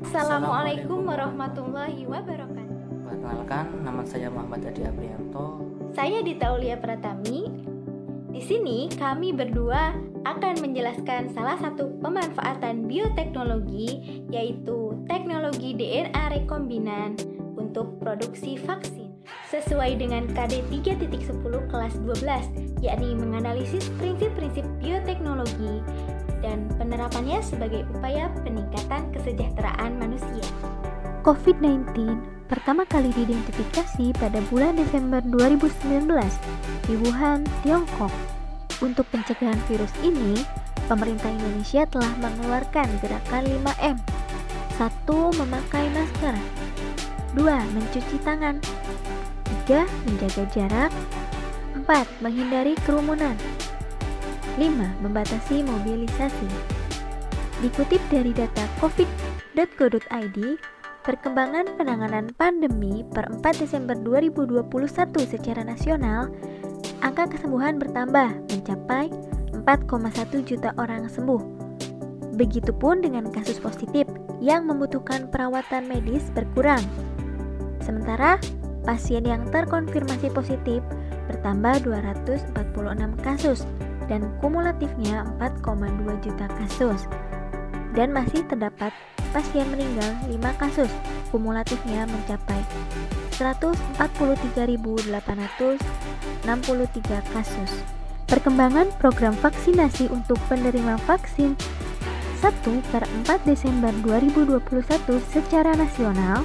Assalamualaikum warahmatullahi wabarakatuh. Perkenalkan, nama saya Muhammad Adi Aprianto. Saya Dita Aulia Pratami. Di sini kami berdua akan menjelaskan salah satu pemanfaatan bioteknologi, yaitu teknologi DNA rekombinan untuk produksi vaksin. Sesuai dengan KD 3.10 kelas 12, yakni menganalisis prinsip-prinsip bioteknologi dan penerapannya sebagai upaya peningkatan kesejahteraan manusia. COVID-19 pertama kali diidentifikasi pada bulan Desember 2019 di Wuhan, Tiongkok. Untuk pencegahan virus ini, pemerintah Indonesia telah mengeluarkan gerakan 5M. 1. Memakai masker. 2. Mencuci tangan. 3. Menjaga jarak. 4. Menghindari kerumunan. 5. Membatasi mobilisasi. Dikutip dari data covid.go.id, perkembangan penanganan pandemi per 4 Desember 2021 secara nasional, angka kesembuhan bertambah mencapai 4,1 juta orang sembuh. Begitupun dengan kasus positif yang membutuhkan perawatan medis berkurang. Sementara pasien yang terkonfirmasi positif bertambah 246 kasus dan kumulatifnya 4,2 juta kasus. Dan masih terdapat pasien meninggal 5 kasus, kumulatifnya mencapai 143.863 kasus. Perkembangan program vaksinasi untuk penerima vaksin 1/4 Desember 2021 secara nasional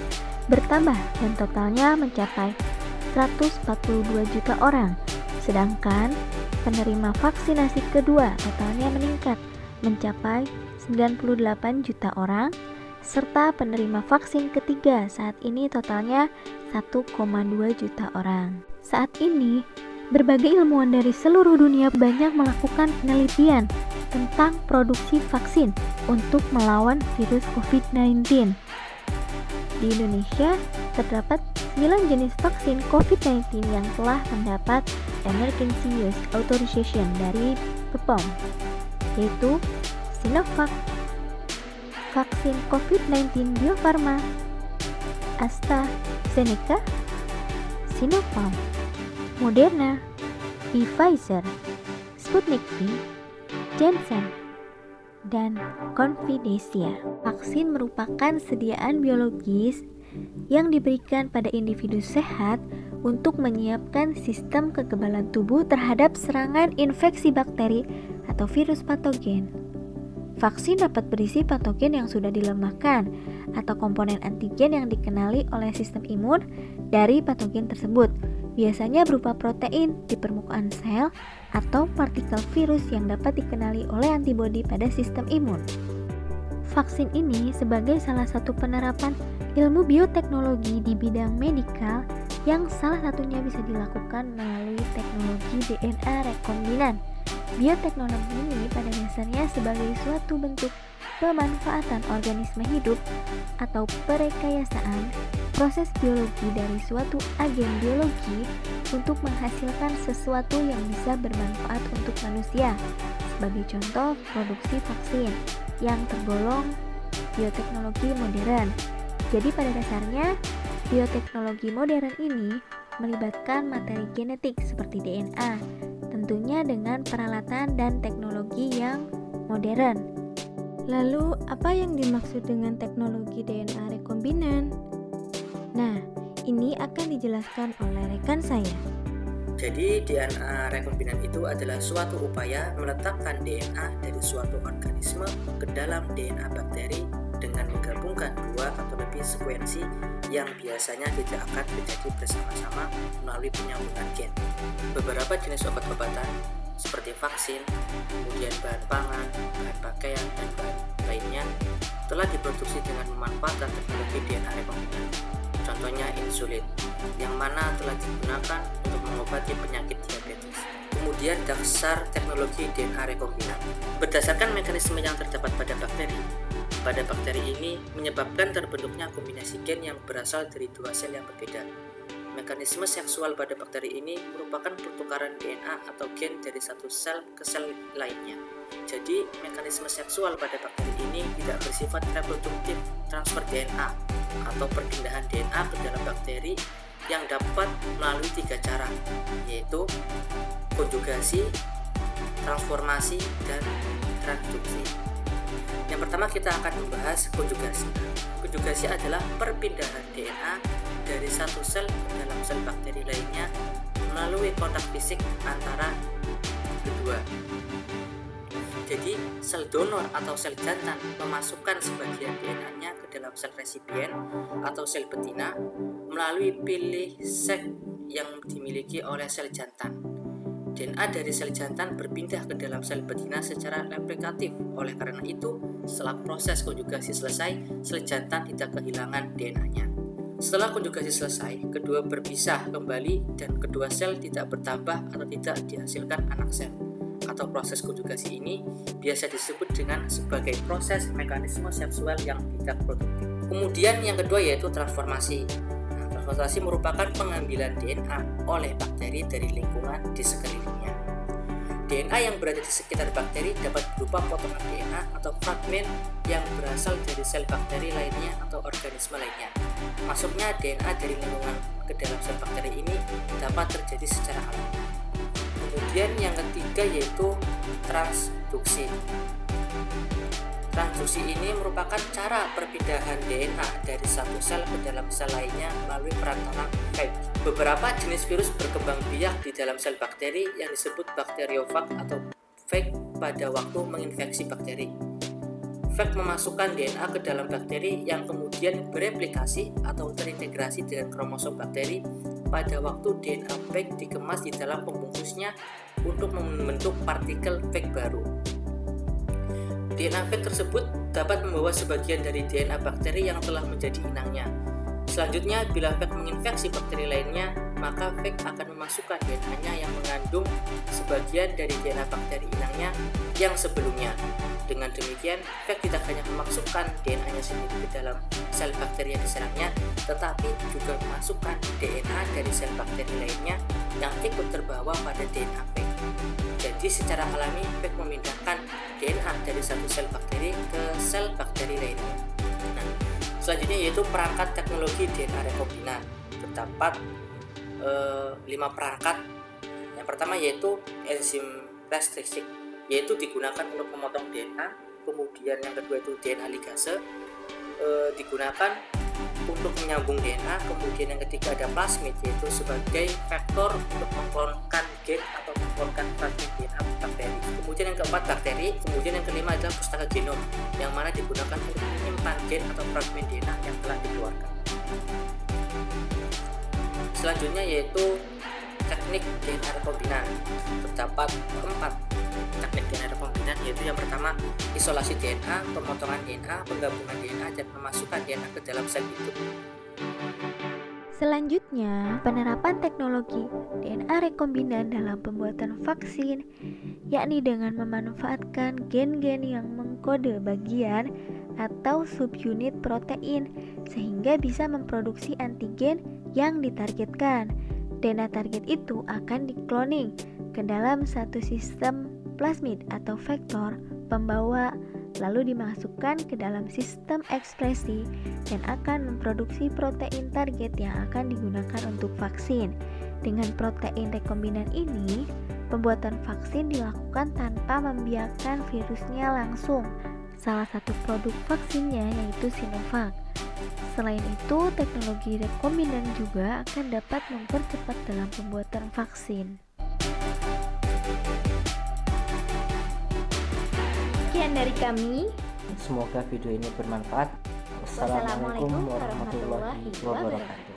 bertambah dan totalnya mencapai 142 juta orang. Sedangkan penerima vaksinasi kedua totalnya meningkat mencapai 98 juta orang, serta penerima vaksin ketiga saat ini totalnya 1,2 juta orang. Saat ini, berbagai ilmuwan dari seluruh dunia banyak melakukan penelitian tentang produksi vaksin untuk melawan virus COVID-19. Di Indonesia, terdapat 9 jenis vaksin COVID-19 yang telah mendapat Emergency Use Authorization dari BPOM, yaitu Sinovac, vaksin COVID-19 Bio Farma, AstraZeneca, Sinopharm, Moderna, Pfizer, Sputnik V, Janssen, dan Confidencia. Vaksin merupakan sediaan biologis yang diberikan pada individu sehat untuk menyiapkan sistem kekebalan tubuh terhadap serangan infeksi bakteri atau virus patogen. Vaksin dapat berisi patogen yang sudah dilemahkan atau komponen antigen yang dikenali oleh sistem imun dari patogen tersebut, biasanya berupa protein di permukaan sel atau partikel virus yang dapat dikenali oleh antibodi pada sistem imun. Vaksin ini sebagai salah satu penerapan ilmu bioteknologi di bidang medikal yang salah satunya bisa dilakukan melalui teknologi DNA rekombinan. Bioteknologi ini pada dasarnya sebagai suatu bentuk pemanfaatan organisme hidup atau perekayasaan proses biologi dari suatu agen biologi untuk menghasilkan sesuatu yang bisa bermanfaat untuk manusia. Sebagai contoh, produksi vaksin yang tergolong bioteknologi modern. Jadi pada dasarnya, bioteknologi modern ini melibatkan materi genetik seperti DNA, tentunya dengan peralatan dan teknologi yang modern. Lalu, apa yang dimaksud dengan teknologi DNA rekombinan? Nah, ini akan dijelaskan oleh rekan saya. Jadi DNA rekombinan itu adalah suatu upaya meletakkan DNA dari suatu organisme ke dalam DNA bakteri dengan menggabungkan dua atau lebih sekuensi yang biasanya tidak akan terjadi bersama-sama melalui penyambungan gen. Beberapa jenis obat-obatan seperti vaksin, kemudian bahan pangan, bahan pakaian, dan bahan lainnya telah diproduksi dengan memanfaatkan teknologi DNA rekombinan. Contohnya insulin, yang mana telah digunakan untuk mengobati penyakit diabetes. Kemudian dasar teknologi DNA rekombinan berdasarkan mekanisme yang terdapat pada bakteri. Pada bakteri ini menyebabkan terbentuknya kombinasi gen yang berasal dari dua sel yang berbeda. Mekanisme seksual pada bakteri ini merupakan pertukaran DNA atau gen dari satu sel ke sel lainnya. Jadi, mekanisme seksual pada bakteri ini tidak bersifat reproduktif transfer DNA atau perpindahan DNA ke dalam bakteri yang dapat melalui 3 cara, yaitu konjugasi, transformasi, dan transduksi. Yang pertama kita akan membahas konjugasi. Konjugasi adalah perpindahan DNA dari satu sel ke dalam sel bakteri lainnya melalui kontak fisik antara kedua. Jadi, sel donor atau sel jantan memasukkan sebagian DNA-nya ke dalam sel resipien atau sel betina melalui pilih sek yang dimiliki oleh sel jantan. DNA dari sel jantan berpindah ke dalam sel betina secara replikatif. Oleh karena itu, setelah proses konjugasi selesai, sel jantan tidak kehilangan DNA-nya. Setelah konjugasi selesai, kedua berpisah kembali dan kedua sel tidak bertambah atau tidak dihasilkan anak sel. Atau proses konjugasi ini biasa disebut dengan sebagai proses mekanisme seksual yang tidak produktif. Kemudian yang kedua yaitu transformasi. Transformasi merupakan pengambilan DNA oleh bakteri dari lingkungan di sekelilingnya. DNA yang berada di sekitar bakteri dapat berupa potongan DNA atau fragmen yang berasal dari sel bakteri lainnya atau organisme lainnya. Masuknya DNA dari lingkungan ke dalam sel bakteri ini dapat terjadi secara alami. Kemudian yang ketiga yaitu transduksi. Transduksi ini merupakan cara perpindahan DNA dari satu sel ke dalam sel lainnya melalui perantara phage. Beberapa jenis virus berkembang biak di dalam sel bakteri yang disebut bakteriofag atau phage pada waktu menginfeksi bakteri. Phage memasukkan DNA ke dalam bakteri yang kemudian bereplikasi atau terintegrasi dengan kromosom bakteri pada waktu DNA phage dikemas di dalam pembungkusnya untuk membentuk partikel phage baru. DNA phage tersebut dapat membawa sebagian dari DNA bakteri yang telah menjadi inangnya. Selanjutnya, bila phage menginfeksi bakteri lainnya, maka phage akan memasukkan DNA-nya yang mengandung sebagian dari DNA bakteri inangnya yang sebelumnya. Dengan demikian, phage tidak hanya memasukkan DNA-nya sendiri ke dalam sel bakteri yang diserangnya, tetapi juga memasukkan DNA dari sel bakteri lainnya yang ikut terbawa pada DNA phage. Jadi secara alami, phage memindahkan DNA dari satu sel bakteri ke sel bakteri lainnya. Nah, selanjutnya yaitu perangkat teknologi DNA rekombinan. Terdapat 5 perangkat. Yang pertama yaitu enzim restriksi, yaitu digunakan untuk memotong DNA. Kemudian yang kedua itu DNA ligase, digunakan untuk menyambung DNA. Kemudian yang ketiga ada plasmid, yaitu sebagai vektor untuk mengklonkan gen atau mengklonkan fragmen DNA bakteri. Kemudian yang keempat bakteri. Kemudian yang kelima adalah pustaka genom, yang mana digunakan untuk menyimpan gen atau fragmen DNA yang telah dikeluarkan. Selanjutnya yaitu teknik DNA rekombinan. Terdapat 4 teknik DNA rekombinan, yaitu yang pertama isolasi DNA, pemotongan DNA, penggabungan DNA, dan memasukkan DNA ke dalam sel hidup. Selanjutnya, penerapan teknologi DNA rekombinan dalam pembuatan vaksin, yakni dengan memanfaatkan gen-gen yang mengkode bagian atau subunit protein sehingga bisa memproduksi antigen yang ditargetkan. DNA target itu akan dikloning ke dalam satu sistem plasmid atau vektor pembawa, lalu dimasukkan ke dalam sistem ekspresi dan akan memproduksi protein target yang akan digunakan untuk vaksin. Dengan protein rekombinan ini, pembuatan vaksin dilakukan tanpa membiarkan virusnya langsung. Salah satu produk vaksinnya yaitu Sinovac. Selain itu, teknologi rekombinan juga akan dapat mempercepat dalam pembuatan vaksin. Sekian dari kami. Semoga video ini bermanfaat. Wassalamualaikum warahmatullahi wabarakatuh.